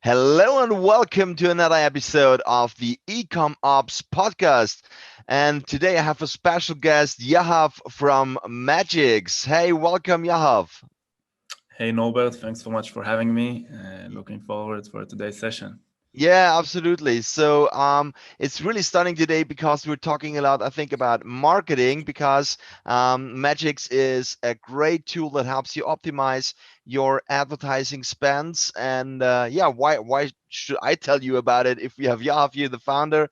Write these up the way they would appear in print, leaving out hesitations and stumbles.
Hello and welcome to another episode of the eCom Ops podcast. And today I have a special guest, Yahav from Magix. Hey, welcome, Yahav. Hey Norbert, thanks so much for having me. Looking forward for today's session. Yeah, absolutely. So it's really stunning today because we're talking a lot, I think, about marketing because Magix is a great tool that helps you optimize your advertising spends. And yeah, why should I tell you about it if we have Yahav here, the founder?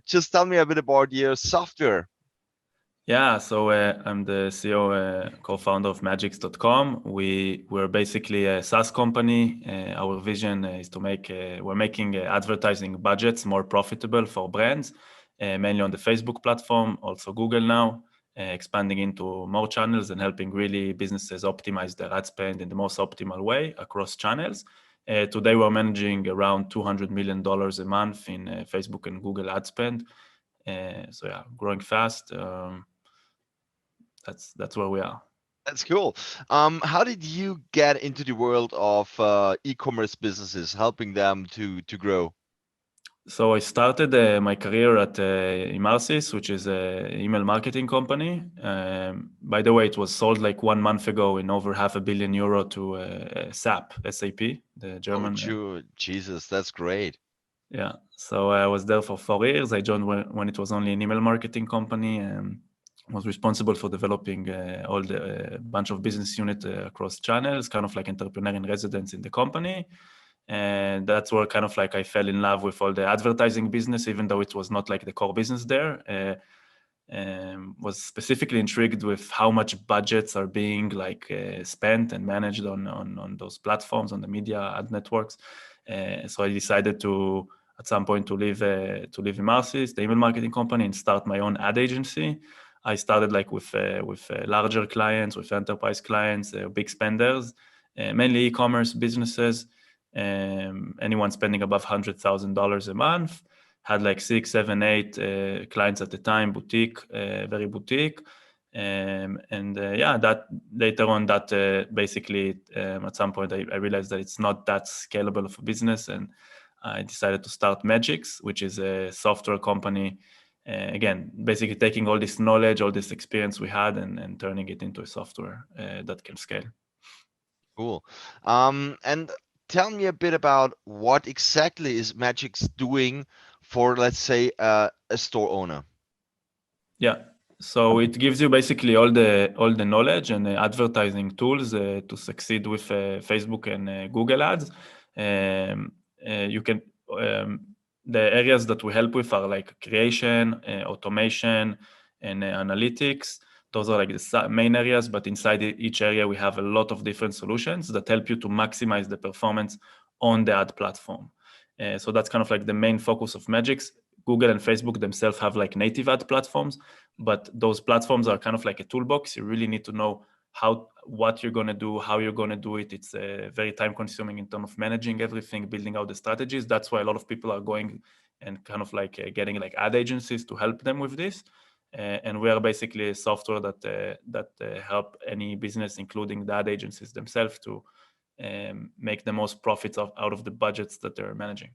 Just tell me a bit about your software. Yeah, so I'm the CEO, co-founder of Magix.com. We're basically a SaaS company. Our vision is to we're making advertising budgets more profitable for brands, mainly on the Facebook platform, also Google now, expanding into more channels and helping really businesses optimize their ad spend in the most optimal way across channels. Today, we're managing around $200 million a month in Facebook and Google ad spend. So yeah, growing fast. That's where we are. That's cool. How did you get into the world of e-commerce businesses, helping them to grow? So I started my career at Emarsys, which is an email marketing company. By the way, it was sold like 1 month ago in over €500 million to SAP, the Oh, German. Jesus, that's great. Yeah. So I was there for 4 years. I joined when it was only an email marketing company and was responsible for developing all the bunch of business unit across channels, kind of like entrepreneur in residence in the company. And that's where kind of like I fell in love with all the advertising business, even though it was not like the core business there. Was specifically intrigued with how much budgets are being like spent and managed on those platforms, on the media ad networks. So I decided to at some point to leave Emarsys, the email marketing company, and start my own ad agency. I started like with larger clients, with enterprise clients, big spenders, mainly e-commerce businesses. Anyone spending above $100,000 a month. Had like 6, 7, 8 clients at the time, boutique, very boutique. Yeah, that later on that basically at some point I realized that it's not that scalable of a business, and I decided to start Magix, which is a software company. Again, basically taking all this knowledge, all this experience we had, and turning it into a software that can scale. Cool. And tell me a bit about what exactly is Magix doing for, let's say, a store owner. Yeah. So it gives you basically all the knowledge and advertising tools to succeed with Facebook and Google ads. You can the areas that we help with are like creation, automation, and analytics. Those are like the main areas, but inside each area we have a lot of different solutions that help you to maximize the performance on the ad platform. So that's kind of like the main focus of Magix. Google and Facebook themselves have like native ad platforms, but those platforms are kind of like a toolbox. You really need to know what you're going to do, how you're going to do it. It's very time consuming in terms of managing everything, building out the strategies. That's why a lot of people are going and kind of like getting like ad agencies to help them with this. And we are basically a software that help any business, including the ad agencies themselves, to make the most profits out of the budgets that they're managing.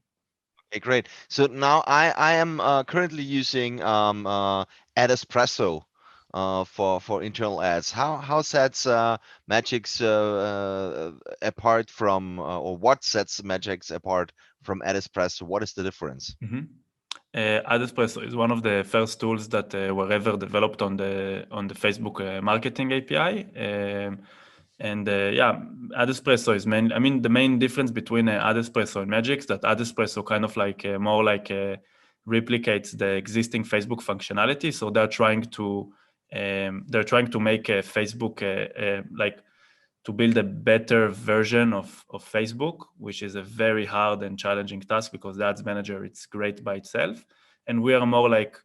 Okay, great. So now I am currently using Ad Espresso for internal ads. How sets Magix apart from or what sets Magix apart from Ad Espresso? What is the difference? Mm-hmm. Ad Espresso is one of the first tools that were ever developed on the Facebook marketing API. And yeah, Ad Espresso is main. I mean, the main difference between Ad Espresso and Magix that Ad Espresso kind of like more like replicates the existing Facebook functionality. So they're trying to make Facebook like to build a better version of Facebook, which is a very hard and challenging task because the ads manager, it's great by itself. And we are more like,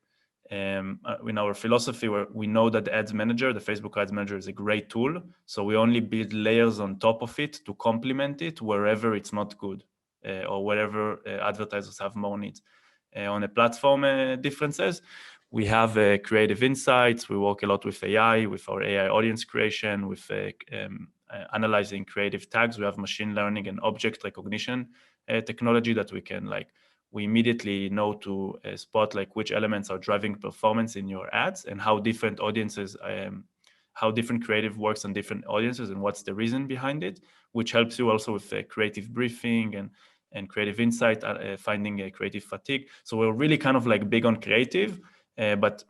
in our philosophy, where we know that the ads manager, the Facebook ads manager, is a great tool. So we only build layers on top of it to complement it wherever it's not good or wherever advertisers have more needs. On the platform differences, we have creative insights. We work a lot with AI, with our AI audience creation, with analyzing creative tags. We have machine learning and object recognition technology that we immediately know to spot like which elements are driving performance in your ads and how different audiences, how different creative works on different audiences and what's the reason behind it, which helps you also with creative briefing and creative insight, finding a creative fatigue. So we're really kind of like big on creative, but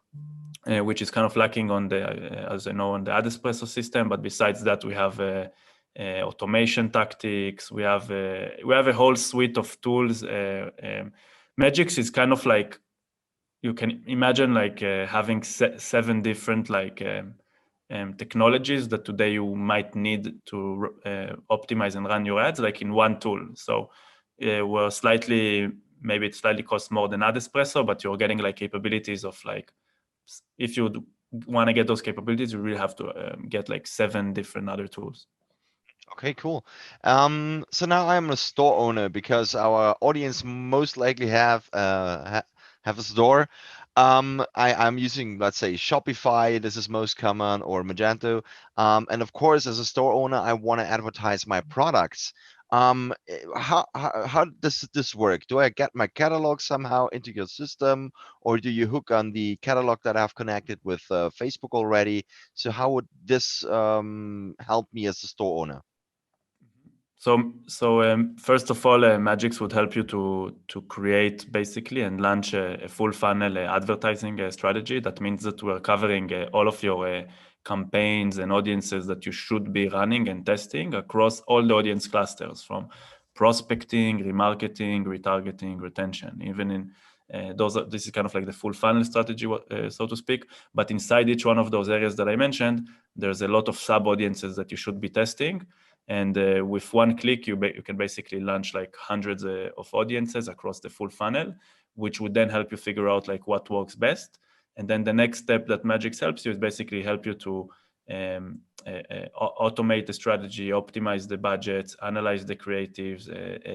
which is kind of lacking on the, as I know, on the Ad Espresso system. But besides that, we have automation tactics. We have a whole suite of tools. Magix is kind of like, you can imagine like having 7 different like technologies that today you might need to optimize and run your ads like in one tool. So we're maybe it slightly costs more than Ad Espresso, but you're getting like capabilities of like, if you want to get those capabilities, you really have to get like 7 different other tools. Okay, cool. So now I'm a store owner because our audience most likely have a store. I'm using, let's say, Shopify. This is most common, or Magento. And of course, as a store owner, I want to advertise my products. How does this work? Do I get my catalog somehow into your system, or do you hook on the catalog that I've connected with Facebook already? So how would this help me as a store owner? So first of all, Magix would help you to create basically and launch a full funnel advertising strategy. That means that we're covering all of your campaigns and audiences that you should be running and testing across all the audience clusters, from prospecting, remarketing, retargeting, retention. Even in this is kind of like the full funnel strategy, so to speak. But inside each one of those areas that I mentioned, there's a lot of sub audiences that you should be testing. And with one click, you can basically launch like hundreds of audiences across the full funnel, which would then help you figure out like what works best. And then the next step that Magix helps you is basically help you to automate the strategy, optimize the budgets, analyze the creatives,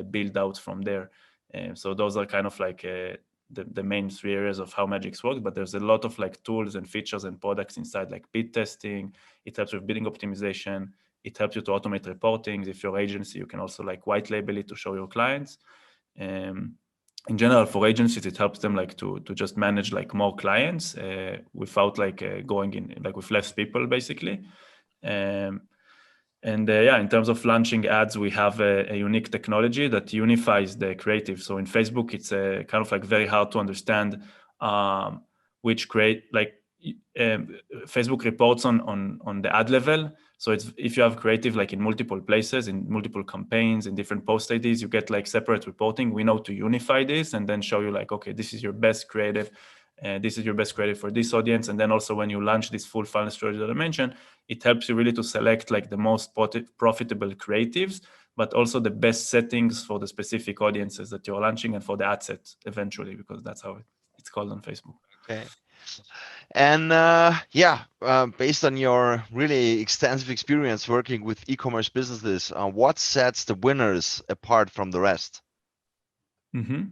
build out from there. So those are kind of like the main 3 areas of how Magix works. But there's a lot of like tools and features and products inside, like bid testing. It helps with bidding optimization. It helps you to automate reporting. If you're agency, you can also like white label it to show your clients. In general, for agencies, it helps them like to just manage like more clients without like going in like with less people basically. And in terms of launching ads, we have a unique technology that unifies the creative. So in Facebook, it's kind of like very hard to understand which Facebook reports on the ad level. So it's, if you have creative like in multiple places, in multiple campaigns, in different post IDs, you get like separate reporting. We know to unify this and then show you like, okay, this is your best creative. This is your best creative for this audience. And then also when you launch this full funnel strategy that I mentioned, it helps you really to select like the most profitable creatives, but also the best settings for the specific audiences that you're launching and for the ad set eventually, because that's how it's called on Facebook. Okay. And based on your really extensive experience working with e-commerce businesses, what sets the winners apart from the rest? My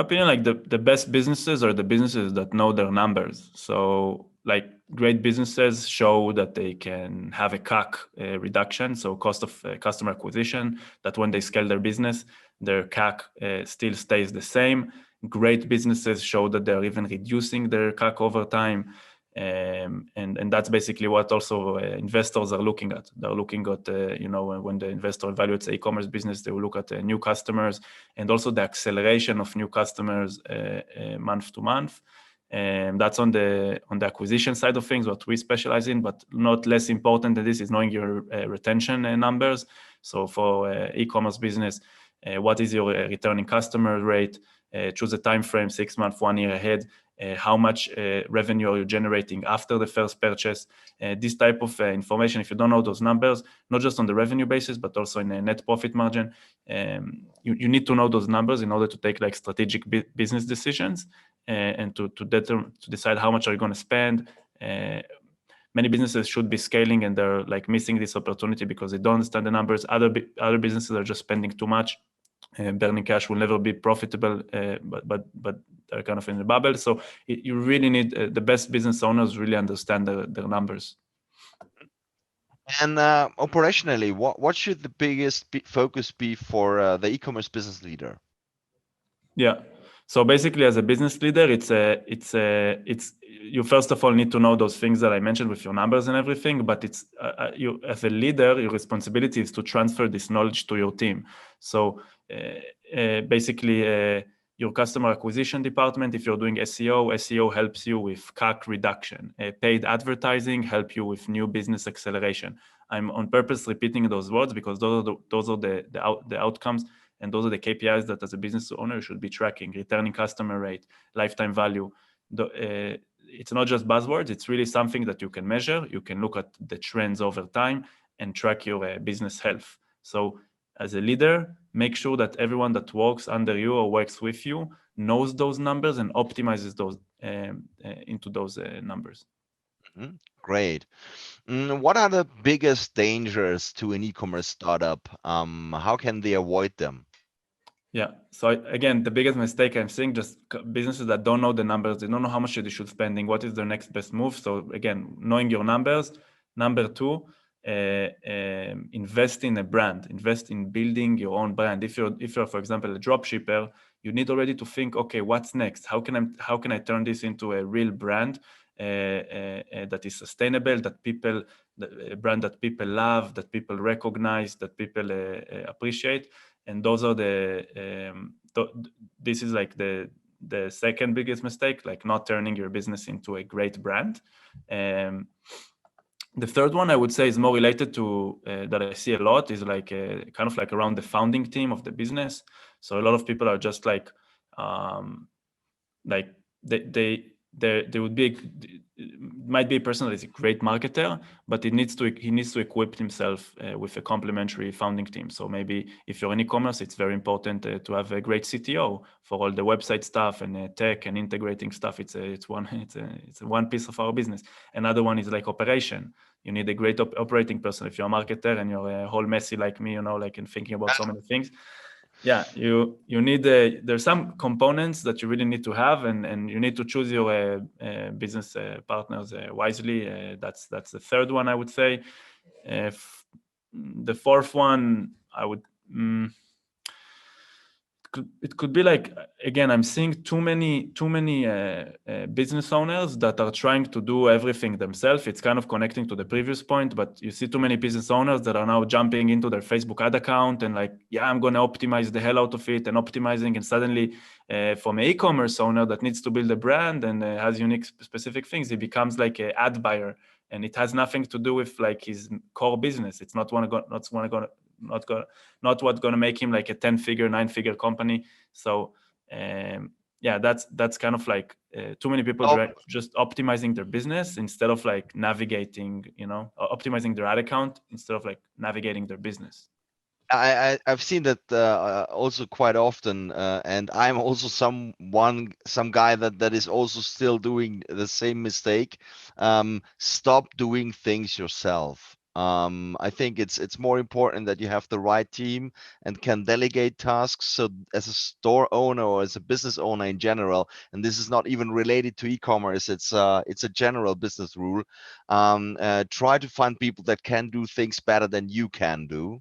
opinion, like the best businesses are the businesses that know their numbers. So like great businesses show that they can have a CAC reduction, so cost of customer acquisition, that when they scale their business, their CAC still stays the same. Great businesses show that they're even reducing their CAC over time. And that's basically what also investors are looking at. They're looking at, when the investor evaluates e-commerce business, they will look at new customers and also the acceleration of new customers month to month. And that's on the acquisition side of things, what we specialize in, but not less important than this is knowing your retention numbers. So for e-commerce business, what is your returning customer rate? Choose a time frame, 6 months, 1 year ahead. How much revenue are you generating after the first purchase? This type of information, if you don't know those numbers, not just on the revenue basis, but also in a net profit margin, you need to know those numbers in order to take like strategic business decisions and to decide how much are you going to spend. Many businesses should be scaling and they're like missing this opportunity because they don't understand the numbers. Other businesses are just spending too much. Burning cash will never be profitable, but they're kind of in the bubble. So you really need the best business owners really understand their numbers. And operationally, what should the biggest focus be for the e-commerce business leader? Yeah. So basically, as a business leader, it's you first of all need to know those things that I mentioned with your numbers and everything. But it's you as a leader, your responsibility is to transfer this knowledge to your team. So basically, your customer acquisition department, if you're doing SEO helps you with CAC reduction. Paid advertising help you with new business acceleration. I'm on purpose repeating those words because those are the outcomes, and those are the KPIs that as a business owner you should be tracking: returning customer rate, lifetime value. It's not just buzzwords, it's really something that you can measure. You can look at the trends over time and track your business health. So as a leader, make sure that everyone that works under you or works with you knows those numbers and optimizes those into those numbers. Great. What are the biggest dangers to an e-commerce startup? How can they avoid them? Yeah. So again, the biggest mistake I'm seeing, just businesses that don't know the numbers, they don't know how much they should spending, what is their next best move. So again, knowing your numbers. Number two, invest in a brand, invest in building your own brand. If you're for example a drop shipper, you need already to think, okay, what's next? How can I turn this into a real brand that is sustainable, a brand that people love, that people recognize, that people appreciate. And those are this is like the second biggest mistake, like not turning your business into a great brand. The third one I would say is more related to that I see a lot, is like kind of like around the founding team of the business. So a lot of people are just um, like they would be, might be a person that is a great marketer, but he needs to equip himself with a complementary founding team. So maybe if you're in e-commerce, it's very important to have a great CTO for all the website stuff and tech and integrating stuff. It's one piece of our business. Another one is like operation. You need a great operating person. If you're a marketer and you're a whole messy like me, like and thinking about so many things, yeah, you need there's some components that you really need to have, and you need to choose your business partners wisely. That's the third one I would say. The fourth one I would it could be like, again, I'm seeing too many business owners that are trying to do everything themselves. It's kind of connecting to the previous point, but you see too many business owners that are now jumping into their Facebook ad account and like, yeah, I'm going to optimize the hell out of it and optimizing, and suddenly from an e-commerce owner that needs to build a brand and has unique specific things, he becomes like an ad buyer, and it has nothing to do with like his core business. It's not not what's going to make him like a 10-figure, 9-figure company. So yeah, that's kind of like too many people Oh, just optimizing their business instead of like navigating, optimizing their ad account instead of like navigating their business. I've seen that also quite often, and I'm also some guy that is also still doing the same mistake. Stop doing things yourself. I think it's more important that you have the right team and can delegate tasks. So as a store owner or as a business owner in general, and this is not even related to e-commerce, it's a general business rule. Try to find people that can do things better than you can do,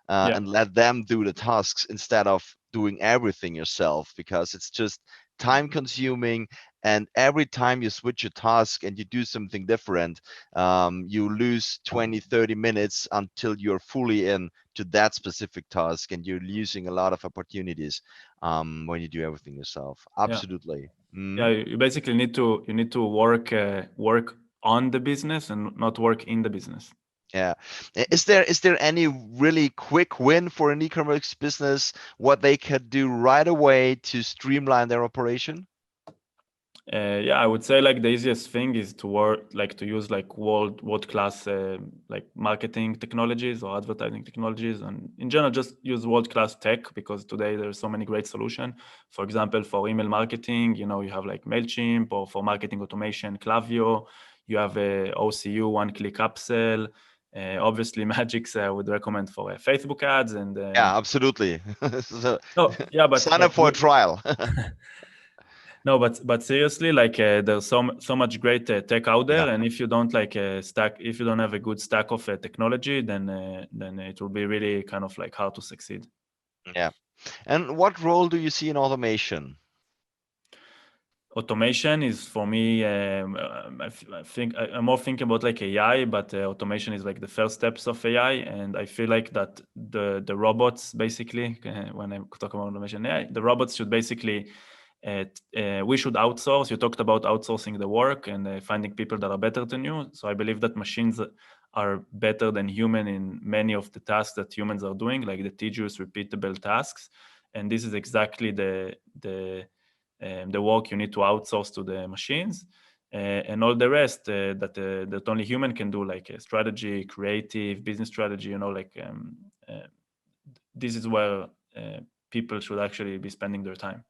Yeah, and let them do the tasks instead of doing everything yourself, because it's just time consuming. And every time you switch a task and you do something different, you lose 20-30 minutes until you're fully in to that specific task, and you're losing a lot of opportunities when you do everything yourself. yeah, Absolutely. yeah. You basically need to work on the business and not work in the business. Yeah. Is there any really quick win for an e-commerce business, what they could do right away to streamline their operation? Yeah, I would say like the easiest thing is to use like world class like marketing technologies or advertising technologies, and in general just use world class tech, because today there's so many great solutions. For example, for email marketing, you have like Mailchimp, or for marketing automation, Klaviyo. You have OCU, one click upsell. Obviously, Magix I would recommend for Facebook ads, and Yeah, absolutely. So, no, yeah, but sign up for a trial. No, but seriously, like there's so much great tech out there, Yeah. and if you don't like if you don't have a good stack of technology, then it will be really kind of like hard to succeed. Yeah. And what role do you see in automation? Automation is for me. I think I'm more thinking about like AI, but automation is like the first steps of AI, and I feel like that the robots basically, when I talk about automation AI, the robots should basically we should outsource. You talked about outsourcing the work and finding people that are better than you. So I believe that machines are better than human in many of the tasks that humans are doing, like the tedious, repeatable tasks. And this is exactly the work you need to outsource to the machines. And all the rest that only human can do, like strategy, creative, business strategy. This is where people should actually be spending their time.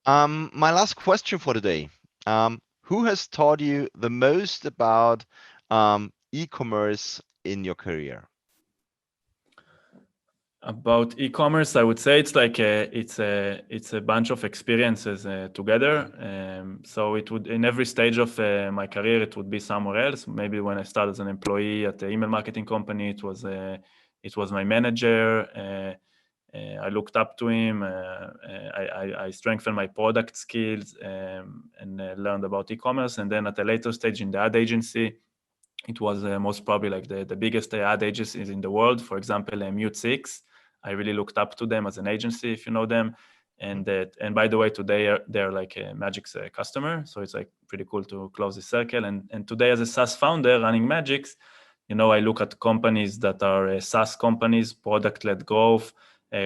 My last question for today. Who has taught you the most about e-commerce in your career? About e-commerce, I would say it's like it's a bunch of experiences together. So it would, in every stage of my career, it would be somewhere else. Maybe when I started as an employee at the email marketing company, it was my manager. I looked up to him. I strengthened my product skills and learned about e-commerce. And then at a later stage in the ad agency, it was most probably like the biggest ad agencies in the world. For example, Mute6. I really looked up to them as an agency, if you know them. And by the way, today they're like a Magix customer, so it's like pretty cool to close the circle. And today, as a SaaS founder running Magix, I look at companies that are SaaS companies, product-led growth,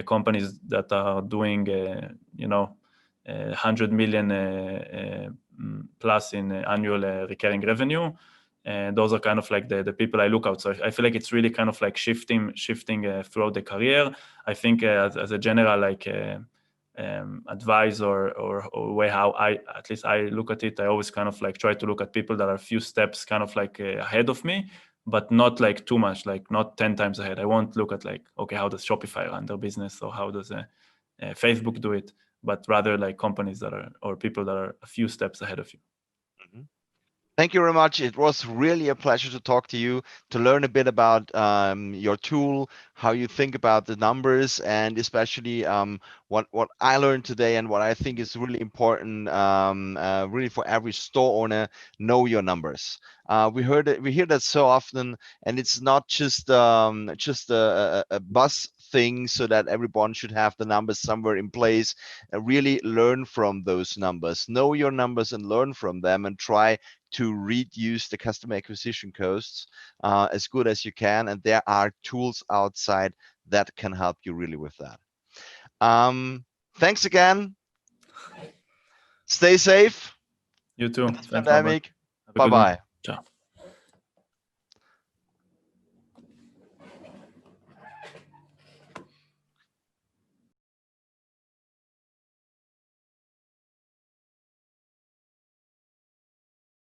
companies that are doing 100 million plus in annual recurring revenue. And those are kind of like the people I look out. So I feel like it's really kind of like shifting throughout the career. I think as a general like advice or way how at least I look at it, I always kind of like try to look at people that are a few steps kind of like ahead of me, but not like too much, like not 10 times ahead. I won't look at like, okay, how does Shopify run their business, or how does Facebook do it, but rather like companies that are, or people that are a few steps ahead of you. Mhm. Thank you very much. It was really a pleasure to talk to you, to learn a bit about your tool, how you think about the numbers, and especially what I learned today and what I think is really important, really for every store owner, know your numbers. We hear that so often, and it's not just a buzz thing, so that everyone should have the numbers somewhere in place. Really learn from those numbers, know your numbers, and learn from them, and try to reduce the customer acquisition costs as good as you can. And there are tools outside that can help you really with that. Thanks again. Stay safe You in too. this Thanks, Robert. pandemic. Have a Bye good one. bye. Ciao.